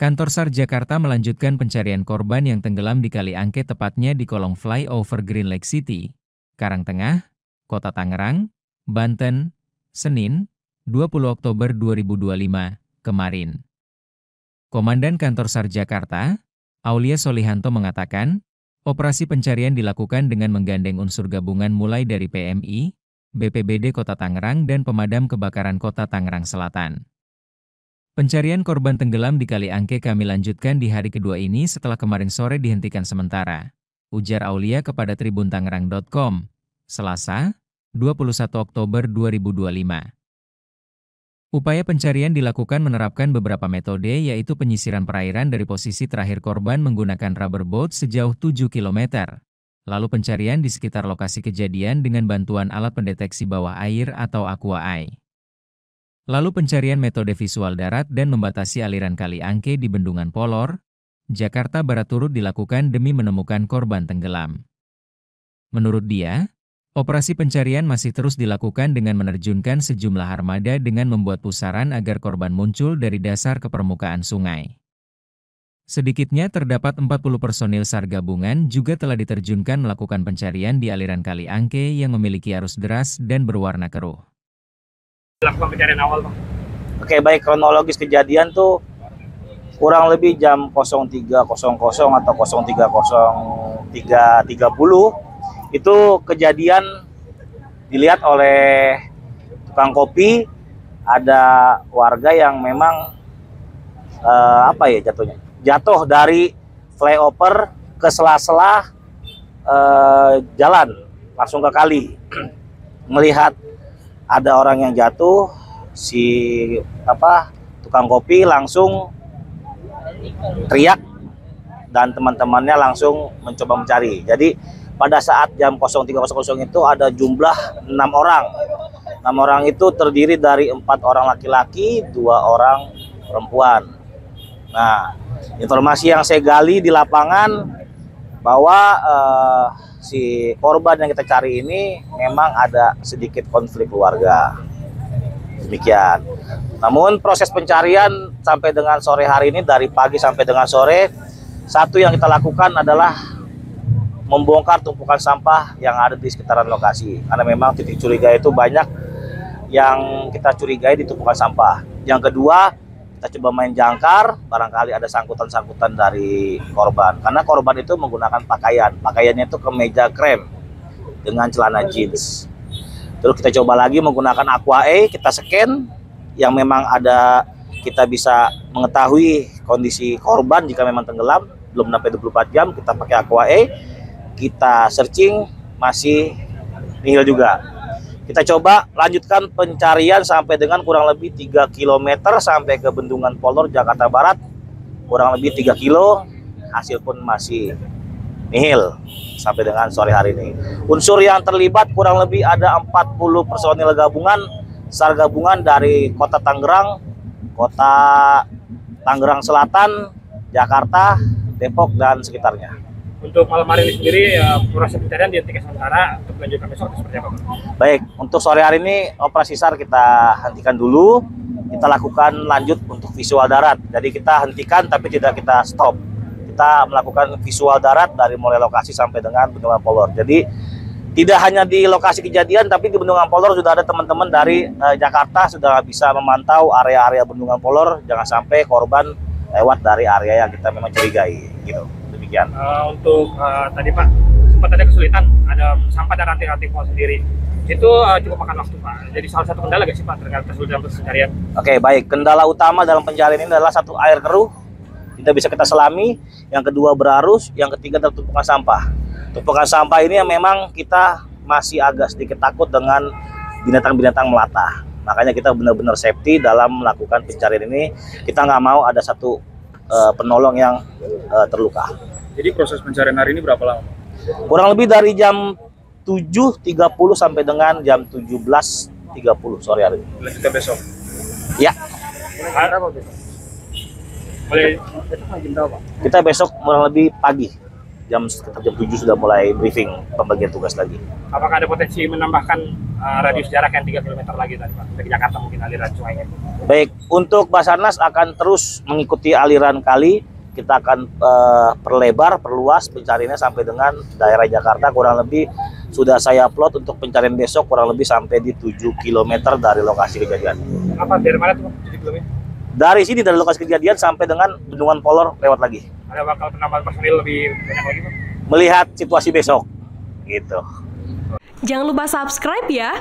Kantor SAR Jakarta melanjutkan pencarian korban yang tenggelam di Kali Angke tepatnya di kolong flyover Green Lake City, Karangtengah, Kota Tangerang, Banten, Senin, 20 Oktober 2025, kemarin. Komandan Kantor SAR Jakarta, Aulia Solihanto mengatakan, operasi pencarian dilakukan dengan menggandeng unsur gabungan mulai dari PMI, BPBD Kota Tangerang dan Pemadam Kebakaran Kota Tangerang Selatan. Pencarian korban tenggelam di Kali Angke kami lanjutkan di hari kedua ini setelah kemarin sore dihentikan sementara, ujar Aulia kepada tribuntangerang.com, Selasa, 21 Oktober 2025. Upaya pencarian dilakukan menerapkan beberapa metode yaitu penyisiran perairan dari posisi terakhir korban menggunakan rubber boat sejauh 7 km. Lalu pencarian di sekitar lokasi kejadian dengan bantuan alat pendeteksi bawah air atau Aqua-Eye. Lalu pencarian metode visual darat dan membatasi aliran Kali Angke di Bendungan Polor, Jakarta Barat turut dilakukan demi menemukan korban tenggelam. Menurut dia, operasi pencarian masih terus dilakukan dengan menerjunkan sejumlah armada dengan membuat pusaran agar korban muncul dari dasar ke permukaan sungai. Sedikitnya terdapat 40 personil SAR gabungan juga telah diterjunkan melakukan pencarian di aliran Kali Angke yang memiliki arus deras dan berwarna keruh. Lakukan pencarian awal, Bang. Oke, baik, kronologis kejadian tuh kurang lebih jam 03.00 atau 03.30 itu kejadian dilihat oleh tukang kopi. Ada warga yang memang jatuh dari flyover ke sela-sela jalan langsung ke kali. Melihat ada orang yang jatuh, si tukang kopi langsung teriak dan teman-temannya langsung mencoba mencari. Jadi pada saat jam 03.00 itu ada jumlah 6 orang. 6 orang itu terdiri dari 4 orang laki-laki, 2 orang perempuan. Nah, informasi yang saya gali di lapangan bahwa si korban yang kita cari ini memang ada sedikit konflik keluarga. Demikian. Namun proses pencarian sampai dengan sore hari ini, dari pagi sampai dengan sore, satu yang kita lakukan adalah membongkar tumpukan sampah yang ada di sekitaran lokasi. Karena memang titik curiga itu banyak yang kita curigai di tumpukan sampah. Yang kedua, kita coba main jangkar, barangkali ada sangkutan-sangkutan dari korban. Karena korban itu menggunakan pakaiannya itu kemeja krem dengan celana jeans. Terus kita coba lagi menggunakan Aqua-Eye, kita scan yang memang ada, kita bisa mengetahui kondisi korban jika memang tenggelam, belum sampai 24 jam, kita pakai Aqua-Eye, kita searching, masih nihil juga. Kita coba lanjutkan pencarian sampai dengan kurang lebih 3 km sampai ke Bendungan Polor, Jakarta Barat. Kurang lebih 3 kilo, hasil pun masih nihil sampai dengan sore hari ini. Unsur yang terlibat kurang lebih ada 40 personil gabungan, SAR gabungan dari Kota Tangerang, Kota Tangerang Selatan, Jakarta, Depok, dan sekitarnya. Untuk malam hari ini sendiri, proses pencarian dihentikan sementara untuk melanjutkan besok seperti apa, Bang? Baik, untuk sore hari ini operasi SAR kita hentikan dulu. Kita lakukan lanjut untuk visual darat. Jadi kita hentikan tapi tidak kita stop. Kita melakukan visual darat dari mulai lokasi sampai dengan Bendungan Polor. Jadi tidak hanya di lokasi kejadian, tapi di Bendungan Polor sudah ada teman-teman dari Jakarta sudah bisa memantau area-area Bendungan Polor. Jangan sampai korban lewat dari area yang kita memang curigai, gitu. Demikian. Untuk tadi Pak, sempat ada kesulitan, ada sampah dan ranting-ranting pohon sendiri. Itu cukup makan waktu, Pak. Jadi salah satu kendala nggak sih, Pak, terkait kesulitan pencarian? Oke, baik. Kendala utama dalam pencarian ini adalah satu, air keruh, tidak bisa kita selami. Yang kedua, berarus. Yang ketiga, adalah tumpukan sampah. Tumpukan sampah ini yang memang kita masih agak sedikit takut dengan binatang-binatang melata. Makanya kita benar-benar safety dalam melakukan pencarian ini. Kita nggak mau ada satu penolong yang terluka. Jadi proses pencarian hari ini berapa lama? Kurang lebih dari jam 7.30 sampai dengan jam 17.30 sore hari ini. Kita besok? Ya. Berapa besok? Mulai besok jam berapa? Kita besok kurang lebih pagi. Jam 7 sudah mulai briefing pembagian tugas lagi. Apakah ada potensi menambahkan radius jarak yang 3 km lagi tadi Pak, dari Jakarta mungkin aliran sungainya. Baik, untuk Basarnas akan terus mengikuti aliran kali. Kita akan perluas pencariannya sampai dengan daerah Jakarta. Kurang lebih sudah saya plot untuk pencarian besok kurang lebih sampai di 7 km dari lokasi kejadian. Apa dari mana tuh 7 km? Dari sini, dari lokasi kejadian sampai dengan Bendungan Polor lewat lagi. Ada bakal penambahan personil lebih banyak lagi Pak? Melihat situasi besok, gitu. Jangan lupa subscribe ya.